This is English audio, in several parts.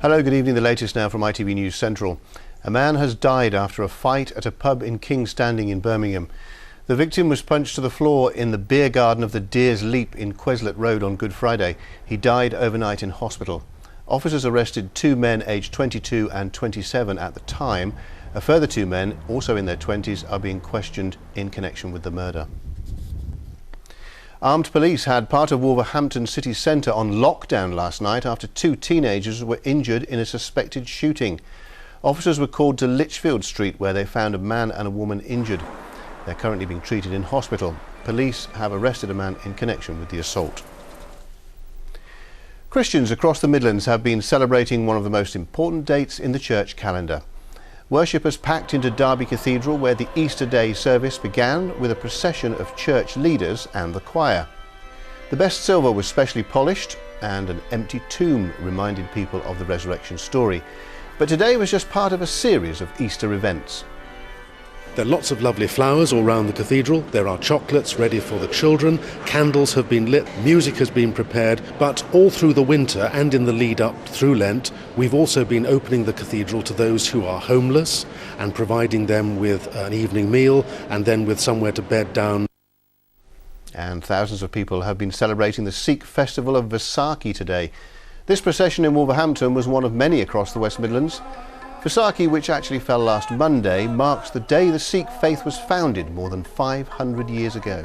Hello, good evening. The latest now from ITV News Central. A man has died after a fight at a pub in King's Standing in Birmingham. The victim was punched to the floor in the beer garden of the Deer's Leap in Queslett Road on Good Friday. He died overnight in hospital. Officers arrested two men aged 22 and 27 at the time. A further two men, also in their 20s, are being questioned in connection with the murder. Armed police had part of Wolverhampton city centre on lockdown last night after two teenagers were injured in a suspected shooting. Officers were called to Lichfield Street, where they found a man and a woman injured. They're currently being treated in hospital. Police have arrested a man in connection with the assault. Christians across the Midlands have been celebrating one of the most important dates in the church calendar. Worshippers packed into Derby Cathedral, where the Easter Day service began with a procession of church leaders and the choir. The best silver was specially polished, and an empty tomb reminded people of the resurrection story. But today was just part of a series of Easter events. There are lots of lovely flowers all around the cathedral. There are chocolates ready for the children, candles have been lit, music has been prepared, but all through the winter and in the lead up through Lent, we've also been opening the cathedral to those who are homeless and providing them with an evening meal and then with somewhere to bed down. And thousands of people have been celebrating the Sikh festival of Vaisakhi today. This procession in Wolverhampton was one of many across the West Midlands. Vaisakhi, which actually fell last Monday, marks the day the Sikh faith was founded more than 500 years ago.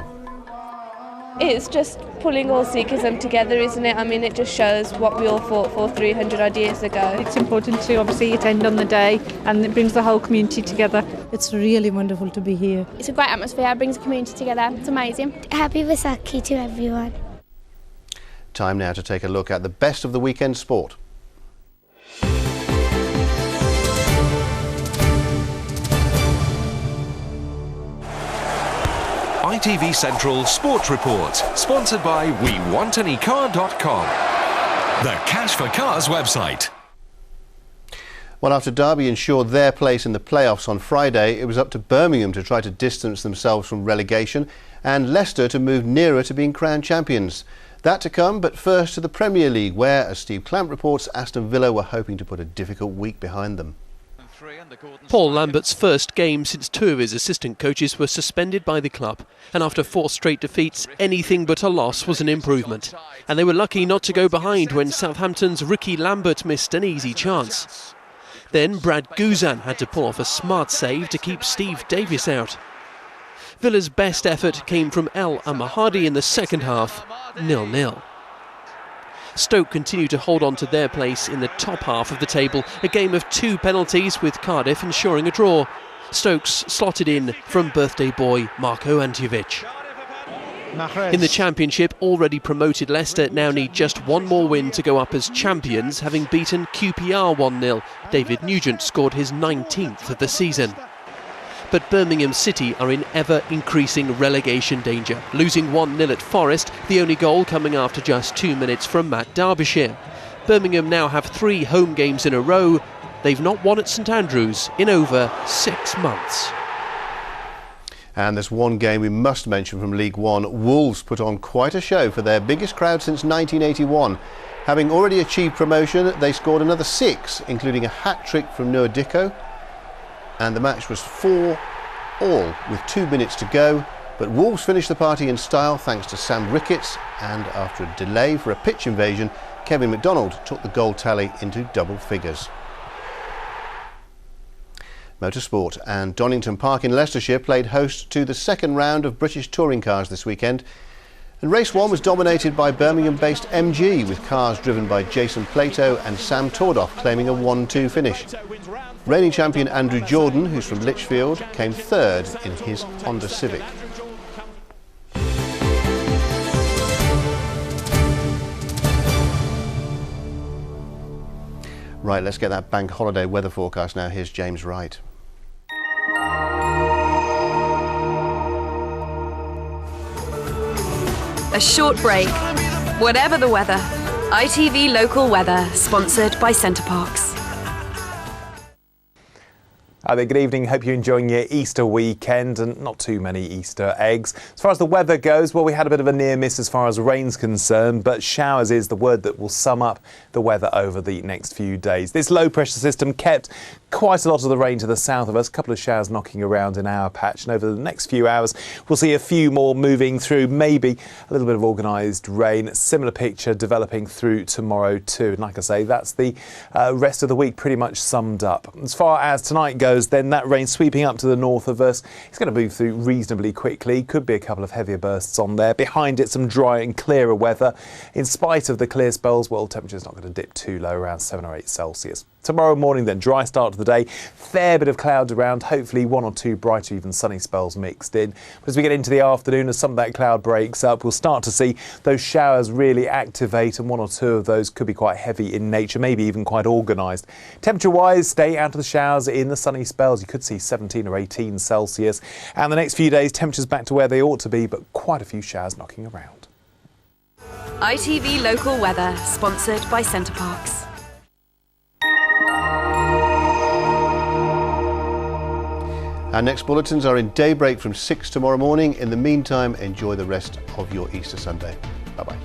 It's just pulling all Sikhism together, isn't it? I mean, it just shows what we all fought for 300 odd years ago. It's important to obviously attend on the day, and it brings the whole community together. It's really wonderful to be here. It's a great atmosphere, it brings the community together. It's amazing. Happy Vaisakhi to everyone. Time now to take a look at the best of the weekend sport. ITV Central Sports Report, sponsored by WeWantAnyCar.com, the Cash for Cars website. Well, after Derby ensured their place in the playoffs on Friday, it was up to Birmingham to try to distance themselves from relegation and Leicester to move nearer to being crowned champions. That to come, but first to the Premier League, where, as Steve Clamp reports, Aston Villa were hoping to put a difficult week behind them. Paul Lambert's first game since two of his assistant coaches were suspended by the club, and after four straight defeats, anything but a loss was an improvement. And they were lucky not to go behind when Southampton's Ricky Lambert missed an easy chance. Then Brad Guzan had to pull off a smart save to keep Steve Davis out. Villa's best effort came from El Amahadi in the second half, 0-0. Stoke continue to hold on to their place in the top half of the table, a game of two penalties with Cardiff ensuring a draw. Stokes slotted in from birthday boy Marko Antjevic. In the Championship, already promoted Leicester now need just one more win to go up as champions, having beaten QPR 1-0. David Nugent scored his 19th of the season. But Birmingham City are in ever-increasing relegation danger, losing 1-0 at Forest, the only goal coming after just 2 minutes from Matt Derbyshire. Birmingham now have 3 home games in a row. They've not won at St Andrews in over 6 months. And there's one game we must mention from League One. Wolves put on quite a show for their biggest crowd since 1981. Having already achieved promotion, they scored another 6, including a hat-trick from Noah Dicko. And the match was 4-all with 2 minutes to go, but Wolves finished the party in style thanks to Sam Ricketts, and after a delay for a pitch invasion, Kevin McDonald took the goal tally into double figures. Motorsport, and Donington Park in Leicestershire played host to the second round of British touring cars this weekend. And race 1 was dominated by Birmingham-based MG, with cars driven by Jason Plato and Sam Tordoff claiming a 1-2 finish. Reigning champion Andrew Jordan, who's from Lichfield, came third in his Honda Civic. Right, let's get that bank holiday weather forecast now. Here's James Wright. A short break, whatever the weather. ITV Local Weather, sponsored by CenterParcs. Hi there, good evening. Hope you're enjoying your Easter weekend and not too many Easter eggs. As far as the weather goes, well, we had a bit of a near miss as far as rain's concerned, but showers is the word that will sum up the weather over the next few days. This low pressure system kept quite a lot of the rain to the south of us, a couple of showers knocking around in our patch, and over the next few hours we'll see a few more moving through, maybe a little bit of organised rain. Similar picture developing through tomorrow too, and like I say, that's the rest of the week pretty much summed up. As far as tonight goes, then that rain sweeping up to the north of us, it's going to move through reasonably quickly. Could be a couple of heavier bursts on there. Behind it, some dry and clearer weather. In spite of the clear spells, well, temperature's not going to dip too low, around 7 or 8 Celsius. Tomorrow morning then, dry start to the day, fair bit of cloud around, hopefully 1 or 2 bright or even sunny spells mixed in. But as we get into the afternoon, as some of that cloud breaks up, we'll start to see those showers really activate, and 1 or 2 of those could be quite heavy in nature, maybe even quite organised. Temperature-wise, stay out of the showers in the sunny spells. You could see 17 or 18 Celsius. And the next few days, temperatures back to where they ought to be, but quite a few showers knocking around. ITV Local Weather, sponsored by CenterParcs. Our next bulletins are in daybreak from 6 tomorrow morning. In the meantime, enjoy the rest of your Easter Sunday. Bye-bye.